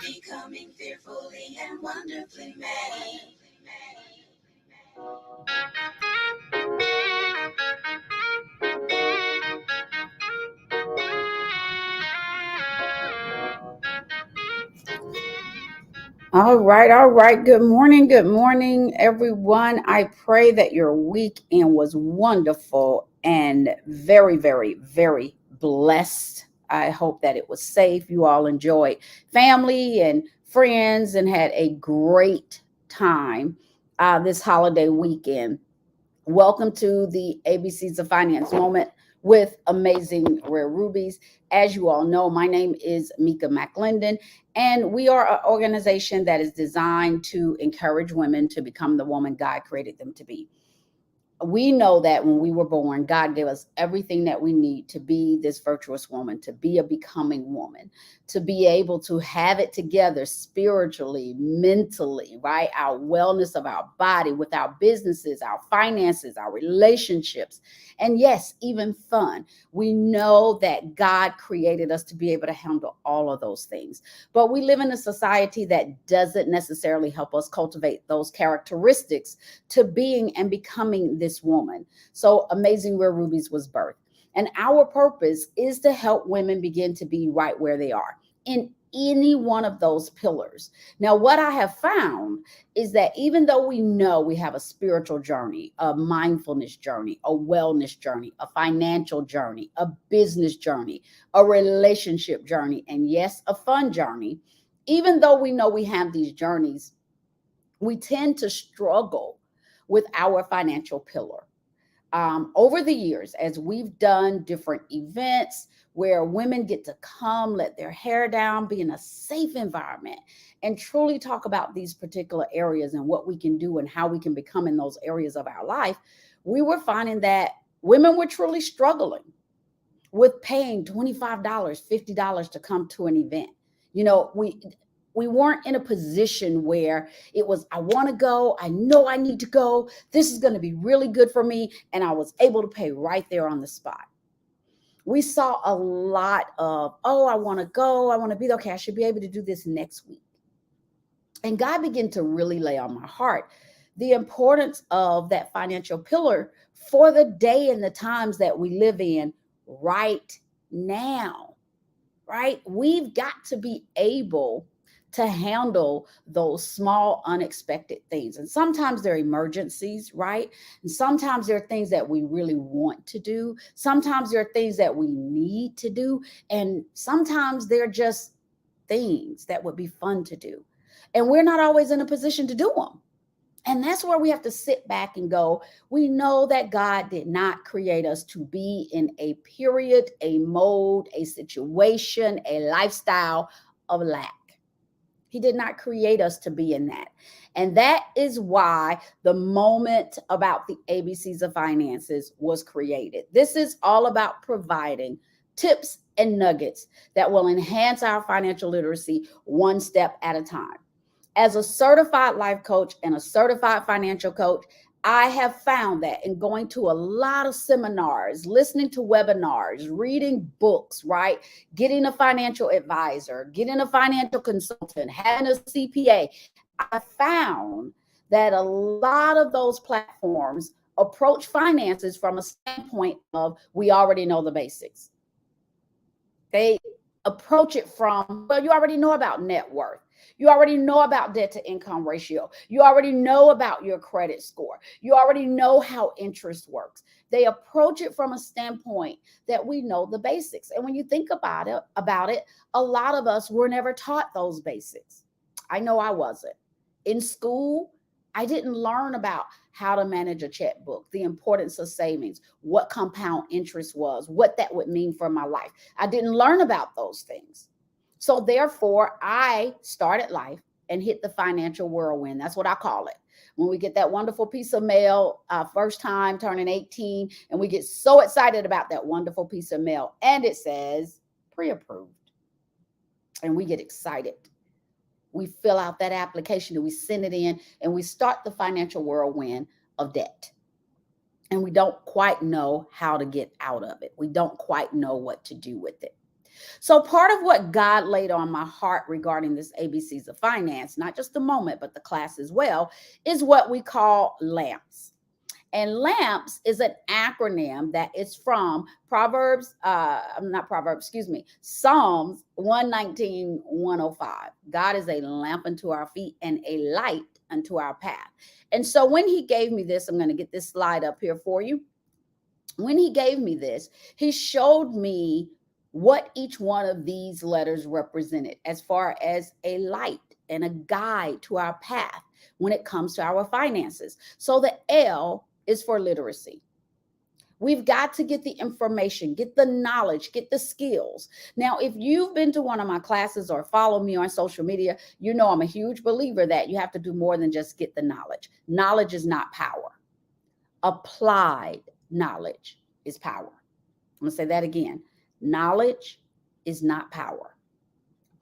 Becoming fearfully and wonderfully made. All right, all right. Good morning, everyone. I pray that your weekend was wonderful and very, very, very blessed. I hope that it was safe. You all enjoyed family and friends and had a great time this holiday weekend. Welcome to the ABCs of Finance moment with Amazing Rare Rubies. As you all know, my name is Mika McLendon, and we are an organization that is designed to encourage women to become the woman God created them to be. We know that when we were born, God gave us everything that we need to be this virtuous woman, to be a becoming woman, to be able to have it together spiritually, mentally, right? Our wellness of our body, with our businesses, our finances, our relationships, and yes, even fun. We know that God created us to be able to handle all of those things. But we live in a society that doesn't necessarily help us cultivate those characteristics to being and becoming this woman. So Amazing Rare Rubies was birthed. And our purpose is to help women begin to be right where they are in any one of those pillars. Now, what I have found is that even though we know we have a spiritual journey, a mindfulness journey, a wellness journey, a financial journey, a business journey, a relationship journey, and yes, a fun journey, even though we know we have these journeys, we tend to struggle with our financial pillar. Over the years, as we've done different events where women get to come, let their hair down, be in a safe environment, and truly talk about these particular areas and what we can do and how we can become in those areas of our life, we were finding that women were truly struggling with paying $25, $50 to come to an event. You know, we weren't in a position where it was, I want to go, I know I need to go, this is going to be really good for me, and I was able to pay right there on the spot. We saw a lot of, oh, I want to go, I want to be there, okay, I should be able to do this next week. And God began to really lay on my heart the importance of that financial pillar for the day and the times that we live in right now, right? We've got to be able to handle those small, unexpected things. And sometimes they're emergencies, right? And sometimes there are things that we really want to do. Sometimes there are things that we need to do. And sometimes they're just things that would be fun to do. And we're not always in a position to do them. And that's where we have to sit back and go, we know that God did not create us to be in a period, a mode, a situation, a lifestyle of lack. He did not create us to be in that. And that is why the moment about the ABCs of finances was created. This is all about providing tips and nuggets that will enhance our financial literacy one step at a time. As a certified life coach and a certified financial coach, I have found that in going to a lot of seminars, listening to webinars, reading books, right? Getting a financial advisor, getting a financial consultant, having a CPA, I found that a lot of those platforms approach finances from a standpoint of we already know the basics. They approach it from, well, you already know about net worth. You already know about debt to income ratio. You already know about your credit score. You already know how interest works. They approach it from a standpoint that we know the basics. And when you think about it, a lot of us were never taught those basics. I know I wasn't. In school, I didn't learn about how to manage a checkbook, the importance of savings, what compound interest was, what that would mean for my life. I didn't learn about those things. So therefore, I started life and hit the financial whirlwind. That's what I call it. When we get that wonderful piece of mail, first time turning 18, and we get so excited about that wonderful piece of mail, and it says pre-approved. And we get excited. We fill out that application and we send it in, and we start the financial whirlwind of debt. And we don't quite know how to get out of it. We don't quite know what to do with it. So part of what God laid on my heart regarding this ABCs of finance, not just the moment, but the class as well, is what we call LAMPS. And LAMPS is an acronym that is from Psalms 119, 105. God is a lamp unto our feet and a light unto our path. And so when he gave me this, I'm going to get this slide up here for you. When he gave me this, he showed me what each one of these letters represented as far as a light and a guide to our path when it comes to our finances. So the L is for literacy. We've got to get the information, get the knowledge, get the skills. Now, if you've been to one of my classes or follow me on social media, you know I'm a huge believer that you have to do more than just get the knowledge. Knowledge is not power. Applied knowledge is power. I'm going to say that again. Knowledge is not power.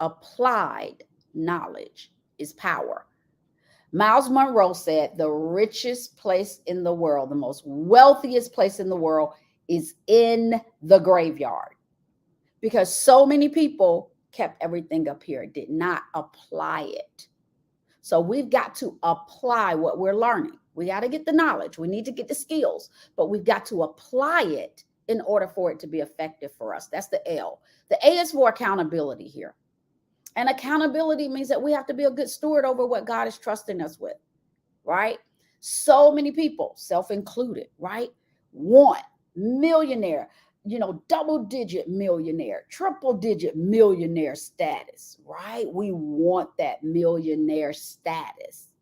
Applied knowledge is power. Miles Monroe said the richest place in the world, the most wealthiest place in the world is in the graveyard, because so many people kept everything up here, did not apply it. So we've got to apply what we're learning. We got to get the knowledge. We need to get the skills, but we've got to apply it in order for it to be effective for us. That's the L. The A is for accountability here. And accountability means that we have to be a good steward over what God is trusting us with, right? So many people, self-included, right, want millionaire, double-digit millionaire, triple-digit millionaire status, right? We want that millionaire status,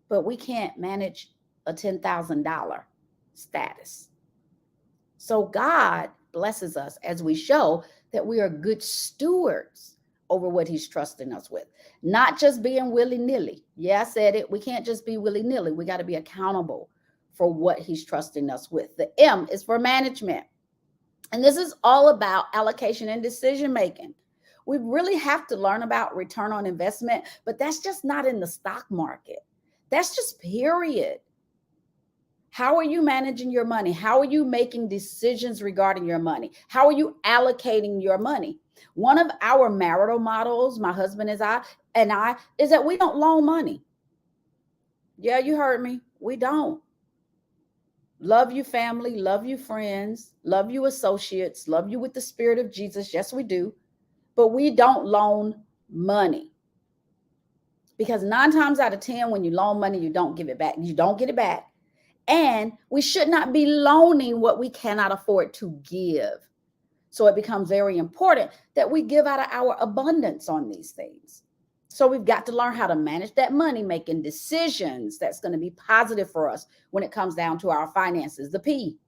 but we can't manage a $10,000 status. So God blesses us as we show that we are good stewards over what he's trusting us with, not just being willy-nilly. Yeah, I said it. We can't just be willy-nilly. We got to be accountable for what he's trusting us with. The M is for management. And this is all about allocation and decision making. We really have to learn about return on investment, but that's just not in the stock market. That's just period. How are you managing your money? How are you making decisions regarding your money? How are you allocating your money? One of our marital models, my husband and I, is that we don't loan money. Yeah, you heard me. We don't. Love you, family. Love you, friends. Love you, associates. Love you with the spirit of Jesus. Yes, we do. But we don't loan money. Because 9 times out of 10, when you loan money, you don't give it back. You don't get it back. And we should not be loaning what we cannot afford to give. So it becomes very important that we give out of our abundance on these things. So we've got to learn how to manage that money, making decisions that's going to be positive for us when it comes down to our finances. The P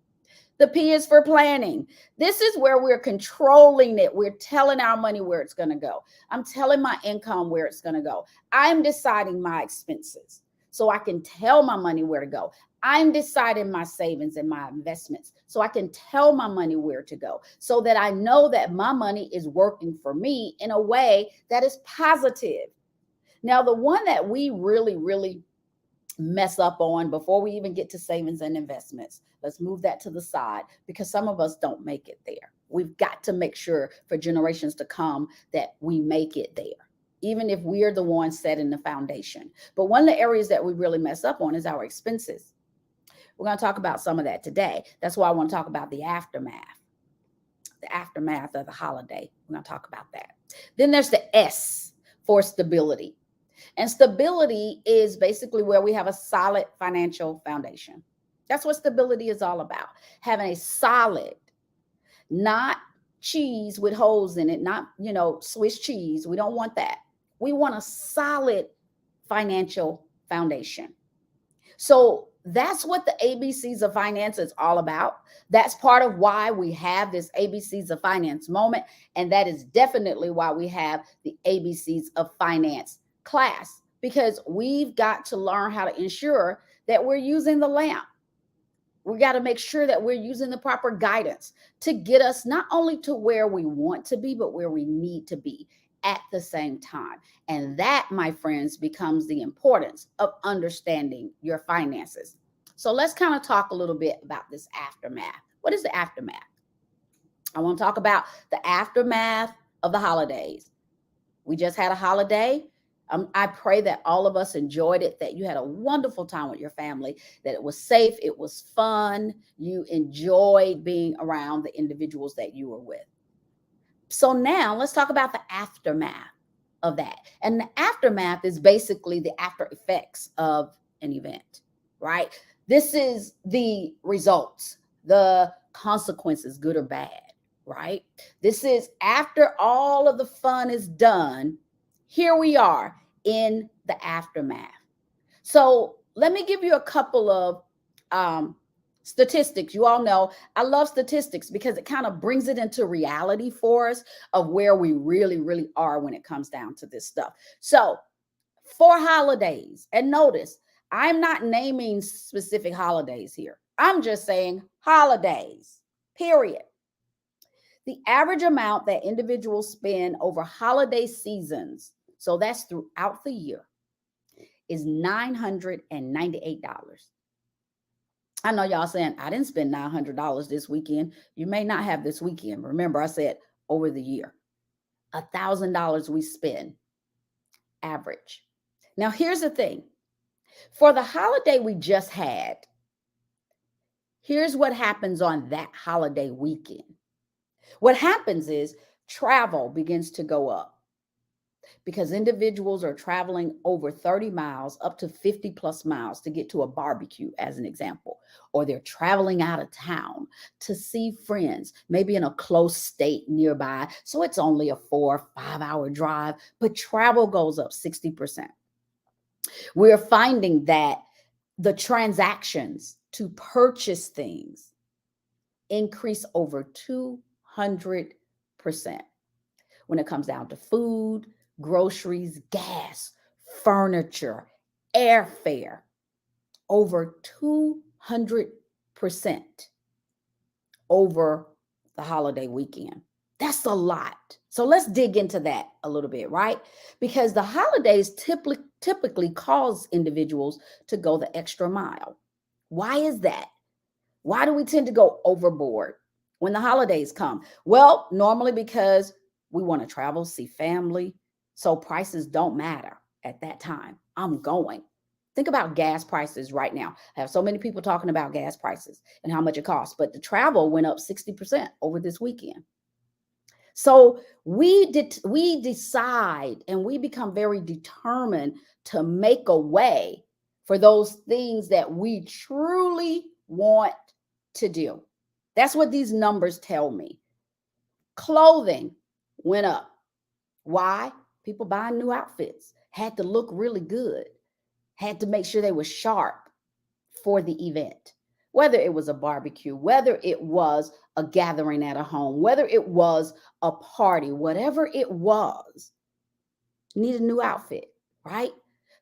is for planning. This is where we're controlling it. We're telling our money where it's going to go. I'm telling my income where it's going to go. I'm deciding my expenses so I can tell my money where to go. I'm deciding my savings and my investments so I can tell my money where to go, so that I know that my money is working for me in a way that is positive. Now, the one that we really mess up on before we even get to savings and investments. Let's move that to the side because some of us don't make it there. We've got to make sure for generations to come that we make it there, even if we're the ones setting the foundation. But one of the areas that we really mess up on is our expenses. We're going to talk about some of that today. That's why I want to talk about the aftermath of the holiday. We're going to talk about that. Then there's the S for stability. And stability is basically where we have a solid financial foundation. That's what stability is all about. Having a solid, not cheese with holes in it, not, Swiss cheese. We don't want that. We want a solid financial foundation. So that's what the ABCs of finance is all about. That's part of why we have this ABCs of finance moment. And that is definitely why we have the ABCs of finance class, because we've got to learn how to ensure that we're using the lamp. We got to make sure that we're using the proper guidance to get us not only to where we want to be, but where we need to be at the same time. And that, my friends, becomes the importance of understanding your finances. So let's kind of talk a little bit about this aftermath. What is the aftermath? I want to talk about the aftermath of the holidays. We just had a holiday. I pray that all of us enjoyed it, that you had a wonderful time with your family, that it was safe, it was fun, you enjoyed being around the individuals that you were with. So now let's talk about the aftermath of that. And the aftermath is basically the after effects of an event, right? This is the results, the consequences, good or bad, right? This is after all of the fun is done. Here we are in the aftermath. So let me give you a couple of statistics. You all know I love statistics because it kind of brings it into reality for us of where we really, really are when it comes down to this stuff. So for holidays, and notice, I'm not naming specific holidays here. I'm just saying holidays, period. The average amount that individuals spend over holiday seasons, so that's throughout the year, is $998. I know y'all saying, I didn't spend $900 this weekend. You may not have this weekend. Remember, I said over the year. $1,000 we spend average. Now, here's the thing. For the holiday we just had, here's what happens on that holiday weekend. What happens is travel begins to go up because individuals are traveling over 30 miles, up to 50 plus miles to get to a barbecue, as an example, or they're traveling out of town to see friends, maybe in a close state nearby. So it's only a 4 or 5 hour drive, but travel goes up 60%. We're finding that the transactions to purchase things increase over 200% when it comes down to food, groceries, gas, furniture, airfare, over 200% over the holiday weekend. That's a lot. So let's dig into that a little bit, right? Because the holidays typically cause individuals to go the extra mile. Why is that? Why do we tend to go overboard when the holidays come? Well, normally because we want to travel, see family. So prices don't matter at that time. I'm going. Think about gas prices right now. I have so many people talking about gas prices and how much it costs, but the travel went up 60% over this weekend. So we decide and we become very determined to make a way for those things that we truly want to do. That's what these numbers tell me. Clothing went up. Why? People buying new outfits, had to look really good, had to make sure they were sharp for the event. Whether it was a barbecue, whether it was a gathering at a home, whether it was a party, whatever it was, need a new outfit, right?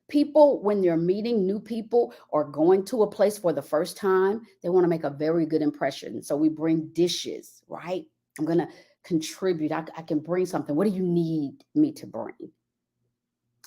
People, when they're meeting new people or going to a place for the first time, they want to make a very good impression. So we bring dishes, right? I'm going to contribute. I can bring something. What do you need me to bring?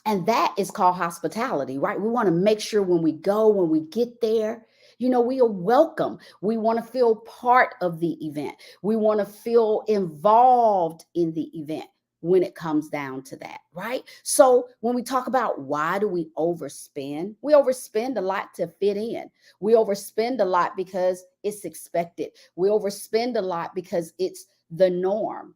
And that is called hospitality, right? We want to make sure when we go, when we get there, we are welcome. We want to feel part of the event. We want to feel involved in the event when it comes down to that, right? So when we talk about why do we overspend a lot to fit in. We overspend a lot because it's expected. We overspend a lot because it's the norm.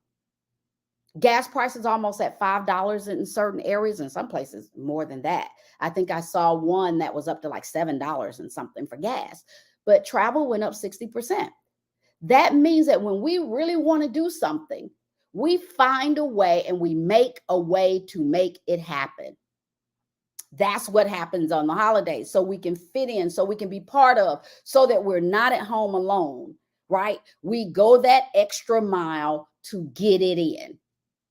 Gas prices almost at $5 in certain areas, in some places more than that. I think I saw one that was up to like $7 and something for gas. But travel went up 60%. That means that when we really want to do something, we find a way and we make a way to make it happen. That's what happens on the holidays. So we can fit in, so we can be part of, so that we're not at home alone, right? We go that extra mile to get it in.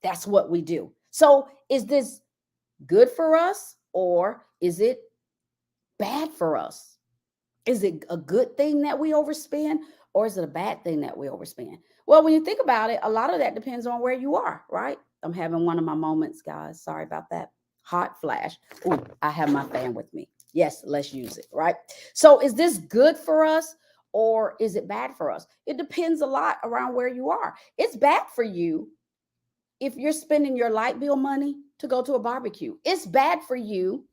That's what we do. So is this good for us, or is it bad for us? Is it a good thing that we overspend, or is it a bad thing that we overspend? Well, when you think about it, a lot of that depends on where you are, right? I'm having one of my moments, guys. Sorry about that. Hot flash. Ooh, I have my fan with me. Yes, let's use it, right? So is this good for us, or is it bad for us? It depends a lot around where you are. It's bad for you if you're spending your light bill money to go to a barbecue. It's bad for you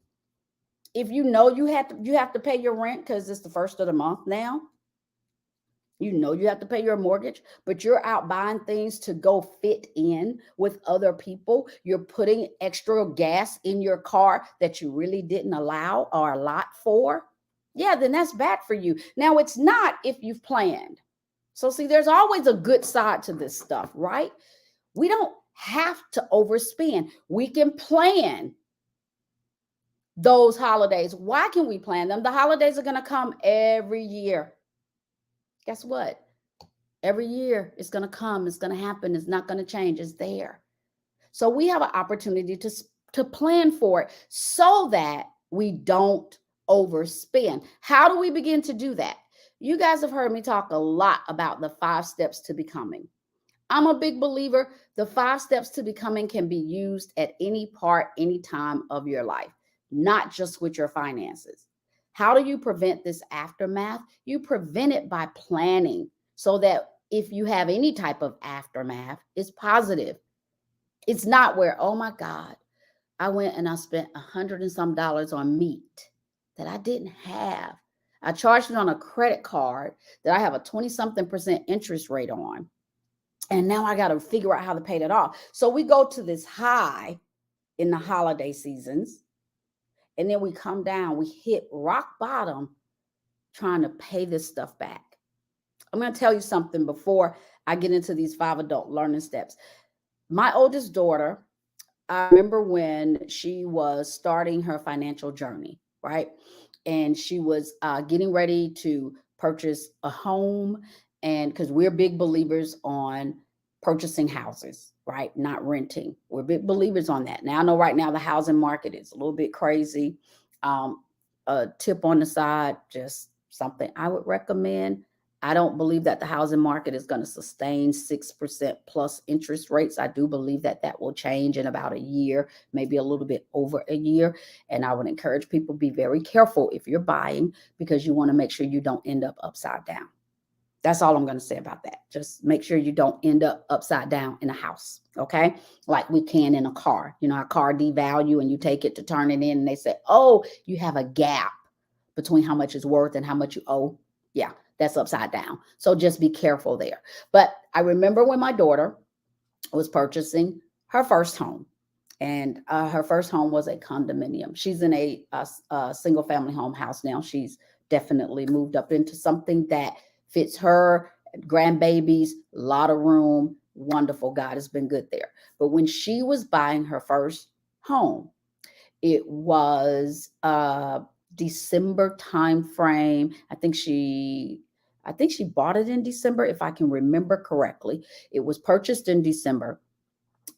if you have to pay your rent because it's the first of the month now. You have to pay your mortgage, but you're out buying things to go fit in with other people. You're putting extra gas in your car that you really didn't allow or allot for. Yeah, then that's bad for you. Now, it's not if you've planned. So, see, there's always a good side to this stuff, right? We don't have to overspend. We can plan those holidays. Why can we plan them? The holidays are going to come every year. Guess what? Every year it's going to come, it's going to happen, it's not going to change, it's there. So we have an opportunity to plan for it so that we don't overspend. How do we begin to do that? You guys have heard me talk a lot about the 5 steps to becoming. I'm a big believer the 5 steps to becoming can be used at any part, any time of your life, not just with your finances. How do you prevent this aftermath? You prevent it by planning so that if you have any type of aftermath, it's positive. It's not where, oh my God, I went and I spent $100 and some on meat that I didn't have. I charged it on a credit card that I have a 20 something percent interest rate on. And now I got to figure out how to pay that off. So we go to this high in the holiday seasons, and then we come down, we hit rock bottom trying to pay this stuff back. I'm going to tell you something before I get into these 5 adult learning steps. My oldest daughter, I remember when she was starting her financial journey, right? And she was getting ready to purchase a home. And because we're big believers on purchasing houses, right? Not renting. We're big believers on that. Now, I know right now the housing market is a little bit crazy. A tip on the side, just something I would recommend. I don't believe that the housing market is going to sustain 6% plus interest rates. I do believe that that will change in about a year, maybe a little bit over a year. And I would encourage people be very careful if you're buying, because you want to make sure you don't end up upside down. That's all I'm going to say about that. Just make sure you don't end up upside down in a house, okay? Like we can in a car. You know, a car devalue and you take it to turn it in and they say, oh, you have a gap between how much it's worth and how much you owe. Yeah, that's upside down. So just be careful there. But I remember when my daughter was purchasing her first home, and her first home was a condominium. She's in a single family home house now. She's definitely moved up into something that fits her, grandbabies, a lot of room. Wonderful. God has been good there. But when she was buying her first home, it was December time frame. I think she bought it in December, if I can remember correctly. It was purchased in December.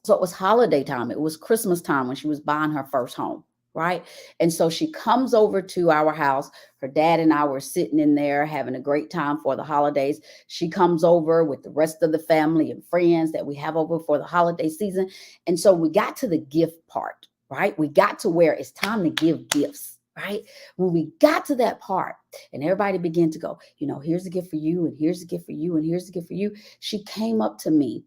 So it was holiday time. It was Christmas time when she was buying her first home, right? And so she comes over to our house. Her dad and I were sitting in there having a great time for the holidays. She comes over with the rest of the family and friends that we have over for the holiday season. And so we got to the gift part, right? We got to where it's time to give gifts, right? When we got to that part and everybody began to go, here's a gift for you, and here's a gift for you, and here's a gift for you. She came up to me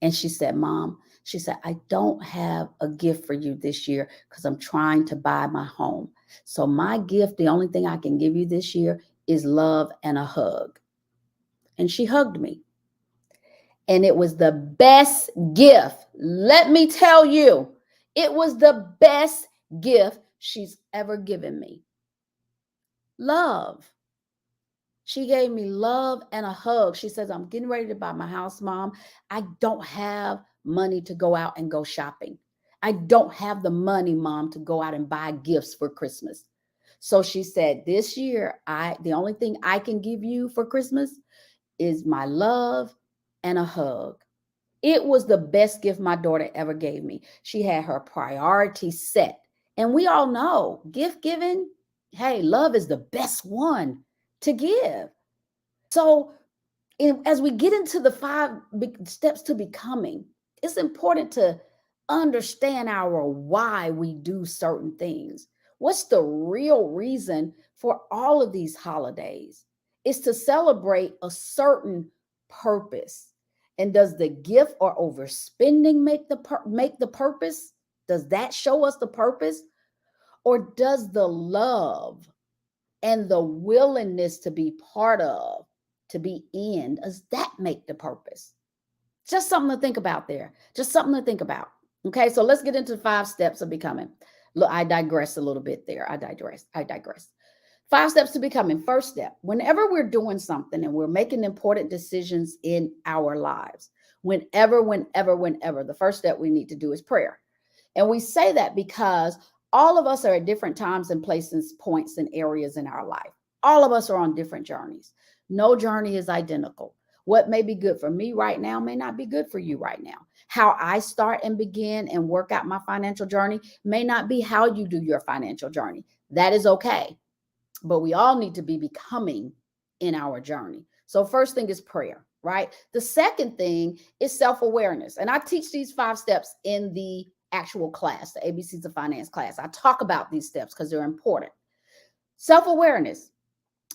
and she said, Mom, she said, I don't have a gift for you this year because I'm trying to buy my home. So my gift, the only thing I can give you this year is love and a hug. And she hugged me. And it was the best gift. Let me tell you, it was the best gift she's ever given me. Love. She gave me love and a hug. She says, I'm getting ready to buy my house, Mom. I don't have money to go out and go shopping. I don't have the money, Mom, to go out and buy gifts for Christmas. So she said, this year, the only thing I can give you for Christmas is my love and a hug. It was the best gift my daughter ever gave me. She had her priorities set. And we all know gift giving, hey, love is the best one to give. So, as we get into the 5 big steps to becoming, it's important to understand our why we do certain things. What's the real reason for all of these holidays? It's to celebrate a certain purpose. And does the gift or overspending make the purpose? Does that show us the purpose? Or does the love and the willingness to be part of, to be in, does that make the purpose? Just something to think about there. Just something to think about. Okay, so let's get into the 5 steps of becoming. Look, I digress a little bit there. I digress. 5 steps to becoming. First step, whenever we're doing something and we're making important decisions in our lives, whenever, the first step we need to do is prayer. And we say that because all of us are at different times and places, points, and areas in our life. All of us are on different journeys. No journey is identical. What may be good for me right now may not be good for you right now. How I start and begin and work out my financial journey may not be how you do your financial journey. That is okay. But we all need to be becoming in our journey. So first thing is prayer, right? The second thing is self-awareness. And I teach these 5 steps in the actual class, the ABCs of Finance class. I talk about these steps because they're important. Self-awareness.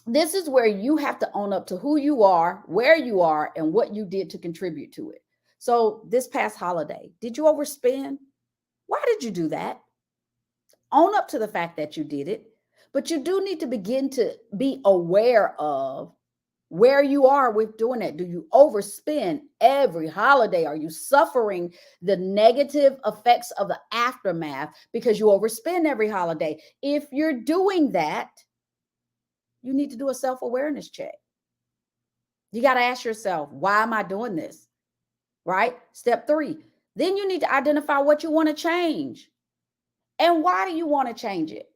This is where you have to own up to who you are, where you are, and what you did to contribute to it. So this past holiday, did you overspend? Why did you do that? Own up to the fact that you did it. But you do need to begin to be aware of where you are with doing it. Do you overspend every holiday? Are you suffering the negative effects of the aftermath because you overspend every holiday? If you're doing that, you need to do a self-awareness check. You got to ask yourself, why am I doing this? Right? Step 3. Then you need to identify what you want to change. And why do you want to change it?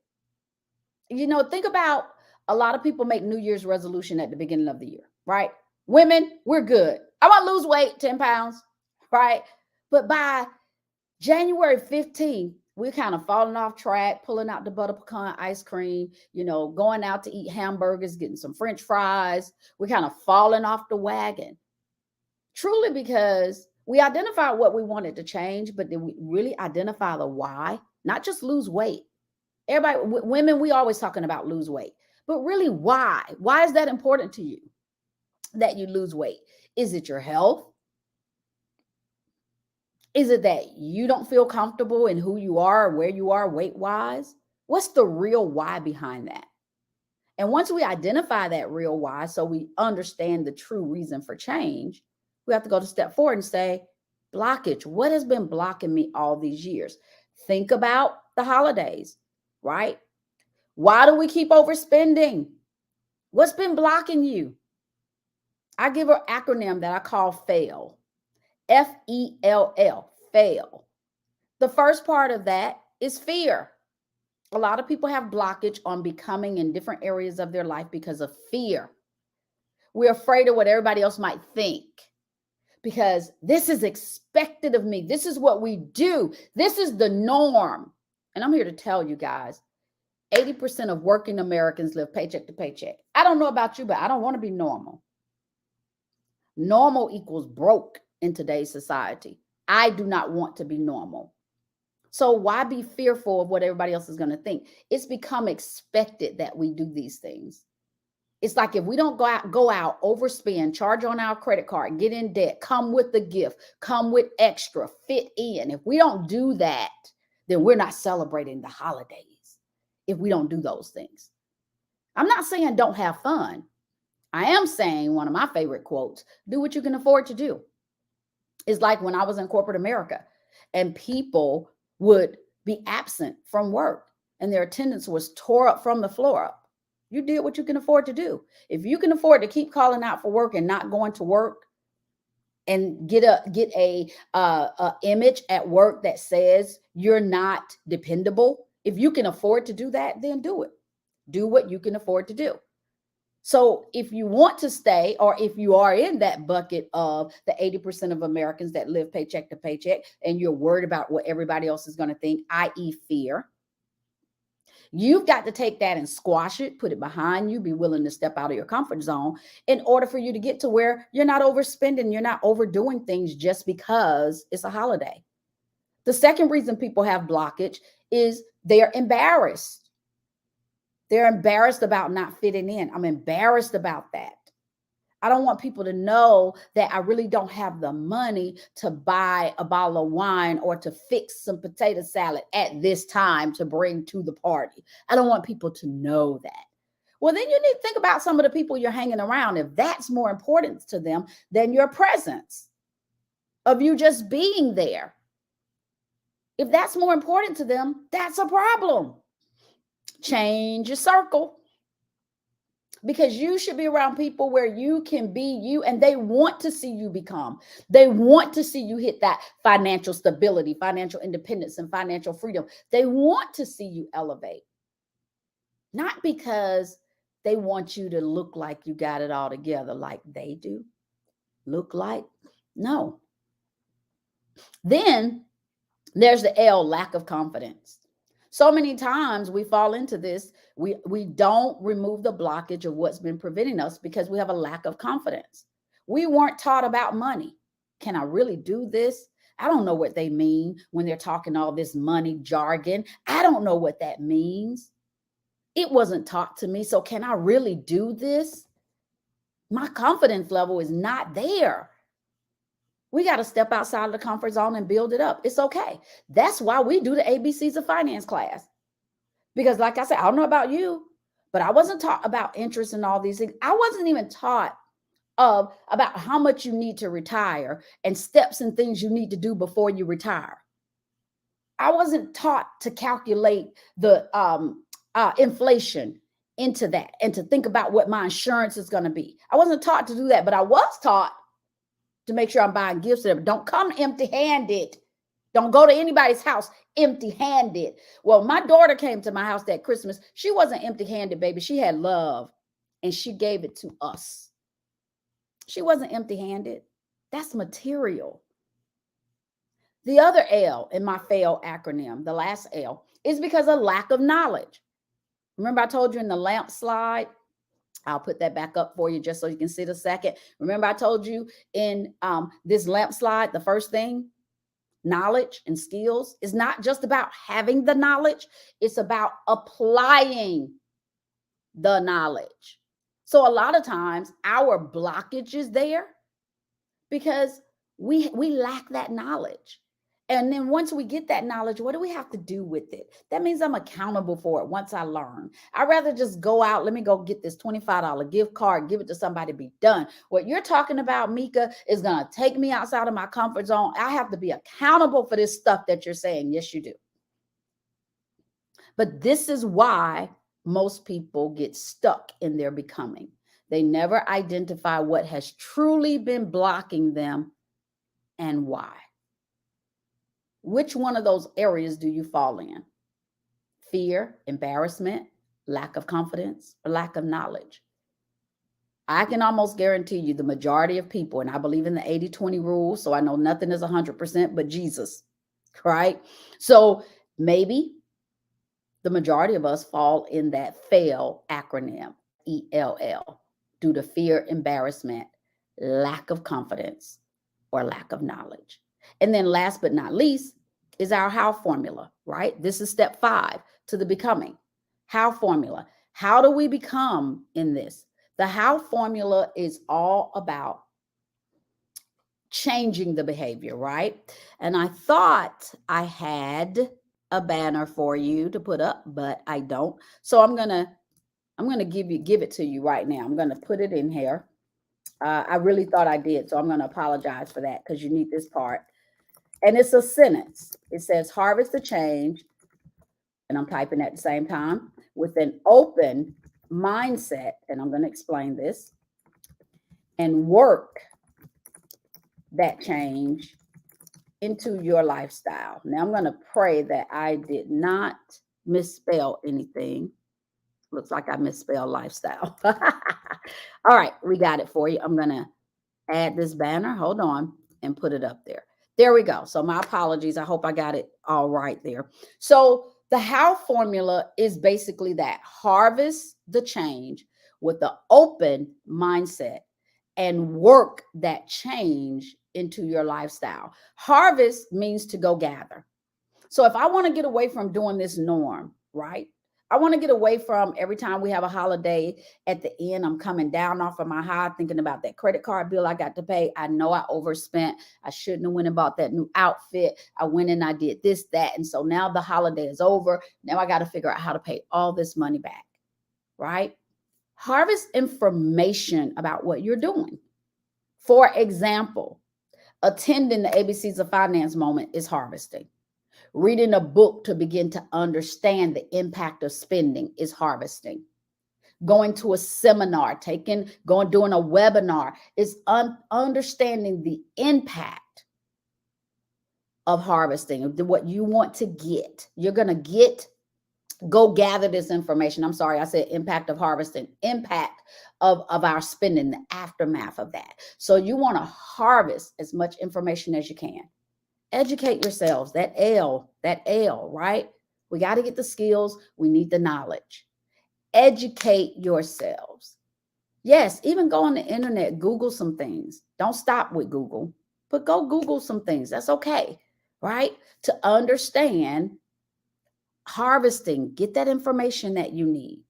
Think about, a lot of people make New Year's resolution at the beginning of the year, right? Women, we're good. I want to lose weight, 10 pounds, right? But by January 15th, we're kind of falling off track, pulling out the butter pecan ice cream, going out to eat hamburgers, getting some French fries. We're kind of falling off the wagon. Truly, because we identified what we wanted to change, but did we really identify the why? Not just lose weight. Everybody, women, we always talking about lose weight, but really why? Why is that important to you that you lose weight? Is it your health? Is it that you don't feel comfortable in who you are or where you are weight wise? What's the real why behind that? And once we identify that real why, so we understand the true reason for change, we have to go to step 4 and say, blockage. What has been blocking me all these years? Think about the holidays, right? Why do we keep overspending? What's been blocking you? I give an acronym that I call FAIL. FELL, fail. The first part of that is fear. A lot of people have blockage on becoming in different areas of their life because of fear. We're afraid of what everybody else might think because this is expected of me. This is what we do. This is the norm. And I'm here to tell you guys, 80% of working Americans live paycheck to paycheck. I don't know about you, but I don't want to be normal. Normal equals broke in today's society. I do not want to be normal. So why be fearful of what everybody else is going to think? It's become expected that we do these things. It's like if we don't go out, overspend, charge on our credit card, get in debt, come with the gift, come with extra, fit in. If we don't do that, then we're not celebrating the holidays. If we don't do those things, I'm not saying don't have fun. I am saying one of my favorite quotes: do what you can afford to do. It's like when I was in corporate America and people would be absent from work and their attendance was tore up from the floor up. You did what you can afford to do. If you can afford to keep calling out for work and not going to work and get a image at work that says you're not dependable, if you can afford to do that, then do it. Do what you can afford to do. So if you want to stay, or if you are in that bucket of the 80% of Americans that live paycheck to paycheck and you're worried about what everybody else is going to think, i.e. fear, you've got to take that and squash it, put it behind you, be willing to step out of your comfort zone in order for you to get to where you're not overspending, you're not overdoing things just because it's a holiday. The second reason people have blockage is they're embarrassed. They're embarrassed about not fitting in. I'm embarrassed about that. I don't want people to know that I really don't have the money to buy a bottle of wine or to fix some potato salad at this time to bring to the party. I don't want people to know that. Well, then you need to think about some of the people you're hanging around. If that's more important to them than your presence, of you just being there. If that's more important to them, that's a problem. Change your circle. Because you should be around people where you can be you and they want to see you become. They want to see you hit that financial stability, financial independence, and financial freedom. They want to see you elevate. Not because they want you to look like you got it all together like they do. Look like? No. Then there's the L, lack of confidence. So many times we fall into this. We don't remove the blockage of what's been preventing us because we have a lack of confidence. We weren't taught about money. Can I really do this? I don't know what they mean when they're talking all this money jargon. I don't know what that means. It wasn't taught to me. So can I really do this? My confidence level is not there. We got to step outside of the comfort zone and build it up. It's okay. That's why we do the ABCs of finance class. Because like I said, I don't know about you, but I wasn't taught about interest and all these things. I wasn't even taught about how much you need to retire and steps and things you need to do before you retire. I wasn't taught to calculate the inflation into that and to think about what my insurance is going to be. I wasn't taught to do that, but I was taught to make sure I'm buying gifts to them. Don't come empty-handed. Don't go to anybody's house empty-handed. Well, my daughter came to my house that Christmas. She wasn't empty-handed, baby. She had love, and she gave it to us. She wasn't empty-handed. That's material. The other L in my FAIL acronym, the last L, is because of lack of knowledge. Remember I told you in the lamp slide? I'll put that back up for you just so you can see the second. Remember I told you in this lamp slide, the first thing, knowledge and skills is not just about having the knowledge. It's about applying the knowledge. So a lot of times our blockage is there because we lack that knowledge. And then once we get that knowledge, what do we have to do with it? That means I'm accountable for it once I learn. I'd rather just go out, let me go get this $25 gift card, give it to somebody, be done. What you're talking about, Mika, is going to take me outside of my comfort zone. I have to be accountable for this stuff that you're saying. Yes, you do. But this is why most people get stuck in their becoming. They never identify what has truly been blocking them and why. Which one of those areas do you fall in? Fear, embarrassment, lack of confidence, or lack of knowledge? I can almost guarantee you the majority of people, and I believe in the 80-20 rule, so I know nothing is 100% but Jesus, right? So maybe the majority of us fall in that FAIL acronym, ELL, due to fear, embarrassment, lack of confidence, or lack of knowledge. And then last but not least is our how formula, right? This is step 5 to the becoming. How formula. How do we become in this? The how formula is all about changing the behavior, right? And I thought I had a banner for you to put up, but I don't. So I'm gonna give it to you right now. I'm gonna put it in here. I really thought I did, so I'm gonna apologize for that because you need this part. And it's a sentence. It says, "Harvest the change," and I'm typing at the same time, "with an open mindset," and I'm gonna explain this, "and work that change into your lifestyle." Now I'm going to pray that I did not misspell anything. Looks like I misspelled lifestyle. All right, we got it for you. I'm going to add this banner. Hold on and put it up there. There we go. So my apologies. I hope I got it all right there. So the how formula is basically that: harvest the change with the open mindset and work that change into your lifestyle. Harvest means to go gather. So if I want to get away from doing this norm, right? I want to get away from every time we have a holiday at the end, I'm coming down off of my high thinking about that credit card bill I got to pay. I know I overspent. I shouldn't have went and bought that new outfit. I went and I did this, that. And so now the holiday is over. Now I got to figure out how to pay all this money back, right? Harvest information about what you're doing. For example, attending the ABCs of Finance moment is harvesting. Reading a book to begin to understand the impact of spending is harvesting. Going to a seminar, doing a webinar is understanding the impact of harvesting, of what you want to get. You're going to go gather this information. I'm sorry, I said impact of harvesting, impact of our spending, the aftermath of that. So you want to harvest as much information as you can. Educate yourselves. That L, right? We got to get the skills. We need the knowledge. Educate yourselves. Yes, even go on the internet, Google some things. Don't stop with Google, but go Google some things. That's okay, right? To understand harvesting, get that information that you need.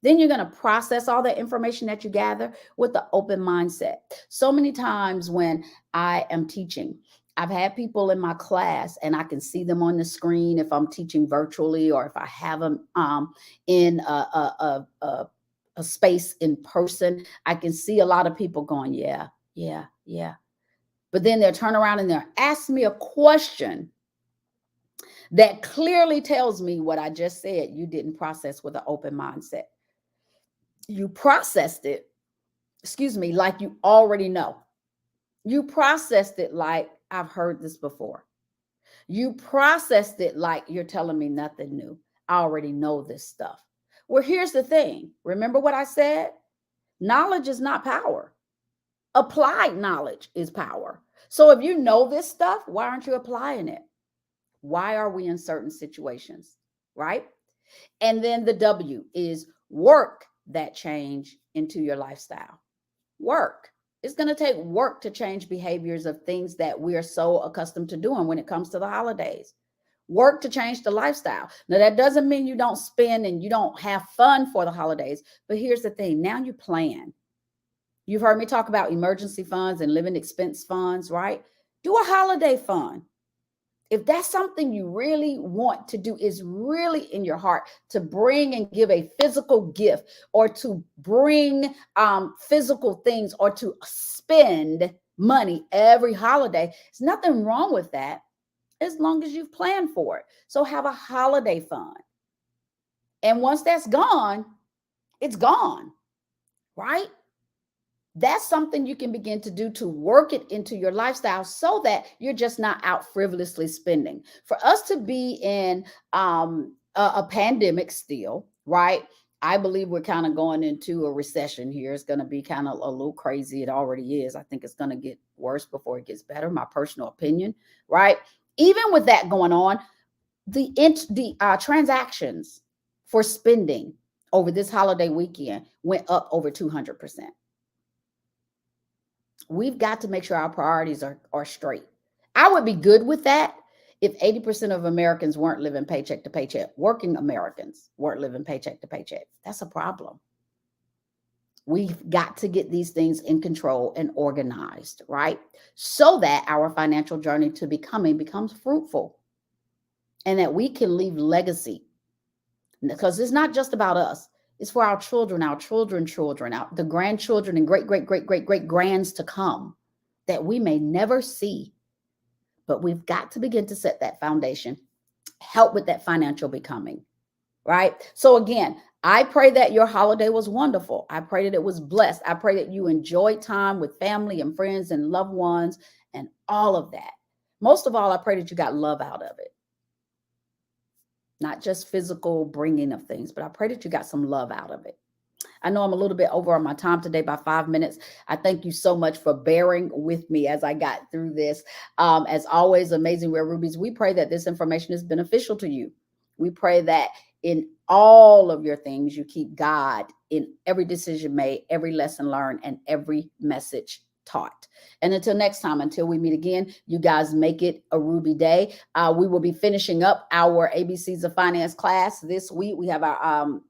Then you're going to process all that information that you gather with the open mindset. So many times when I am teaching, I've had people in my class and I can see them on the screen if I'm teaching virtually or if I have them in a space in person. I can see a lot of people going, yeah, yeah, yeah. But then they'll turn around and they'll ask me a question that clearly tells me what I just said you didn't process with an open mindset. You processed it, like you already know. You processed it like I've heard this before. You processed it like you're telling me nothing new. I already know this stuff. Well, here's the thing. Remember what I said? Knowledge is not power. Applied knowledge is power. So if you know this stuff, why aren't you applying it? Why are we in certain situations? Right? And then the W is work that change into your lifestyle. Work. It's going to take work to change behaviors of things that we are so accustomed to doing when it comes to the holidays. Work to change the lifestyle. Now, that doesn't mean you don't spend and you don't have fun for the holidays. But here's the thing. Now you plan. You've heard me talk about emergency funds and living expense funds, right? Do a holiday fund. If that's something you really want to do, is really in your heart to bring and give a physical gift or to bring physical things or to spend money every holiday, there's nothing wrong with that as long as you've planned for it. So have a holiday fund. And once that's gone, it's gone, right? That's something you can begin to do to work it into your lifestyle so that you're just not out frivolously spending. For us to be in a pandemic still, right? I believe we're kind of going into a recession here. It's going to be kind of a little crazy. It already is. I think it's going to get worse before it gets better, my personal opinion, right? Even with that going on, the transactions for spending over this holiday weekend went up over 200%. We've got to make sure our priorities are straight. I would be good with that If 80% of Americans weren't living paycheck to paycheck, working Americans weren't living paycheck to paycheck, that's a problem. We've got to get these things in control and organized, right? So that our financial journey to becoming becomes fruitful and that we can leave legacy. Because it's not just about us, it's for our children, children, the grandchildren, and great, great, great, great, great grands to come that we may never see. But we've got to begin to set that foundation, help with that financial becoming, right? So again, I pray that your holiday was wonderful. I pray that it was blessed. I pray that you enjoyed time with family and friends and loved ones and all of that. Most of all, I pray that you got love out of it. Not just physical bringing of things, but I pray that you got some love out of it. I know I'm a little bit over on my time today by 5 minutes. I thank you so much for bearing with me as I got through this. As always, Amazing Rare Rubies, we pray that this information is beneficial to you. We pray that in all of your things, you keep God in every decision made, every lesson learned, and every message taught. And until next time, until we meet again, you guys make it a Ruby day. We will be finishing up our ABCs of Finance class this week. We have our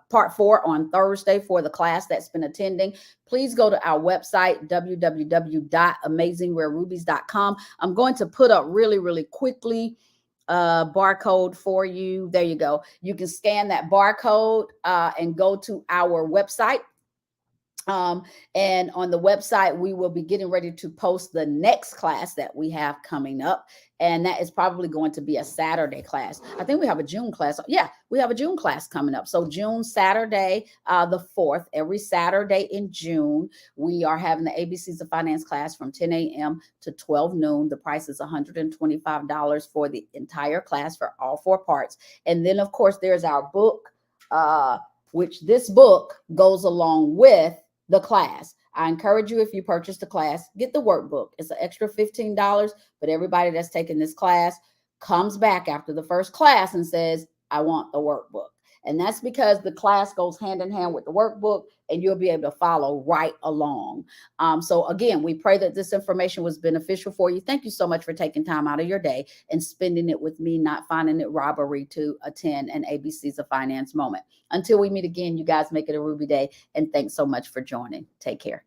part 4 on Thursday for the class that's been attending. Please go to our website, www.amazingrarerubies.com. I'm going to put up really quickly barcode for you. There you go. You can scan that barcode and go to our website. And on the website, we will be getting ready to post the next class that we have coming up. And that is probably going to be a Saturday class. I think we have a June class. Yeah, we have a June class coming up. So June, Saturday, the 4th, every Saturday in June, we are having the ABCs of Finance class from 10 a.m. to 12 noon. The price is $125 for the entire class for all 4 parts. And then, of course, there's our book, which this book goes along with the class. I encourage you, if you purchase the class, get the workbook. It's an extra $15, but everybody that's taking this class comes back after the first class and says, I want the workbook. And that's because the class goes hand in hand with the workbook and you'll be able to follow right along. So again, we pray that this information was beneficial for you. Thank you so much for taking time out of your day and spending it with me, not finding it robbery to attend an ABCs of Finance moment. Until we meet again, you guys make it a Ruby day. And thanks so much for joining. Take care.